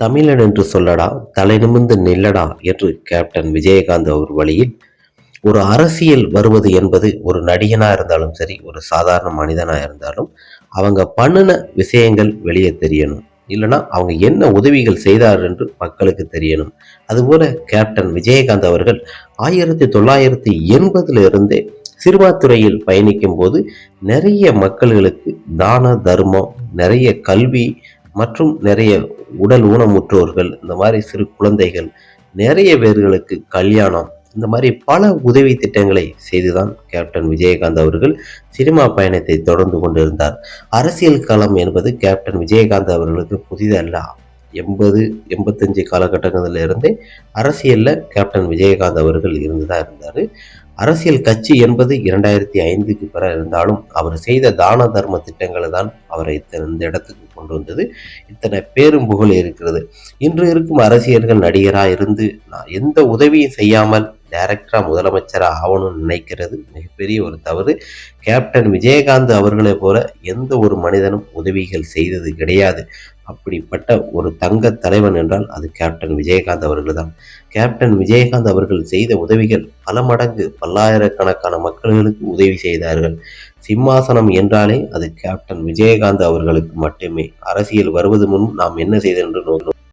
தமிழன் என்று சொல்லடா, தலை நிமிர்ந்து நில்லடா என்று கேப்டன் விஜயகாந்த் அவர் வழியில் ஒரு அரசியல் வருவது என்பது ஒரு நடிகனா இருந்தாலும் சரி, ஒரு சாதாரண மனிதனா இருந்தாலும் அவங்க பண்ணின விஷயங்கள் வெளியே தெரியணும். இல்லைன்னா அவங்க என்ன உதவிகள் செய்தார் என்று மக்களுக்கு தெரியணும். அதுபோல கேப்டன் விஜயகாந்த் அவர்கள் 1980 இருந்தே சினிமா துறையில் பயணிக்கும் போது நிறைய மக்களுக்கு தான தர்மம், நிறைய கல்வி மற்றும் நிறைய உடல் ஊனமுற்றோர்கள், இந்த மாதிரி சிறு குழந்தைகள், நிறைய பேர்களுக்கு கல்யாணம், இந்த மாதிரி பல உதவி திட்டங்களை செய்துதான் கேப்டன் விஜயகாந்த் அவர்கள் சினிமா பயணத்தை தொடர்ந்து கொண்டிருந்தார். அரசியல் களம் என்பது கேப்டன் விஜயகாந்த் அவர்களுக்கு புதிதல்ல. 80 85 காலகட்டங்களில் இருந்தே அரசியல்ல கேப்டன் விஜயகாந்த் அவர்கள் இருந்துதான் இருந்தாரு. அரசியல் கட்சி என்பது 2005க்கு பிறகு இருந்தாலும் அவர் செய்த தான தர்ம திட்டங்களை தான் அவரை இந்த இடத்துக்கு கொண்டு வந்தது. இத்தனை பேரும் புகழ் இருக்கிறது. இன்று இருக்கும் அரசியல்கள் நடிகராக இருந்து எந்த உதவியும் செய்யாமல் டைரக்டரா முதலமைச்சரா ஆகணும்னு நினைக்கிறது மிகப்பெரிய ஒரு தவறு. கேப்டன் விஜயகாந்த் அவர்களை போல எந்த ஒரு மனிதனும் உதவிகள் செய்தது கிடையாது. அப்படிப்பட்ட ஒரு தங்க தலைவன் என்றால் அது கேப்டன் விஜயகாந்த் அவர்கள் தான். கேப்டன் விஜயகாந்த் அவர்கள் செய்த உதவிகள் பல மடங்கு, பல்லாயிரக்கணக்கான மக்களுக்கு உதவி செய்தார்கள். சிம்மாசனம் என்றாலே அது கேப்டன் விஜயகாந்த் அவர்களுக்கு மட்டுமே. அரசியல் வருவது முன் நாம் என்ன செய்தோம் என்று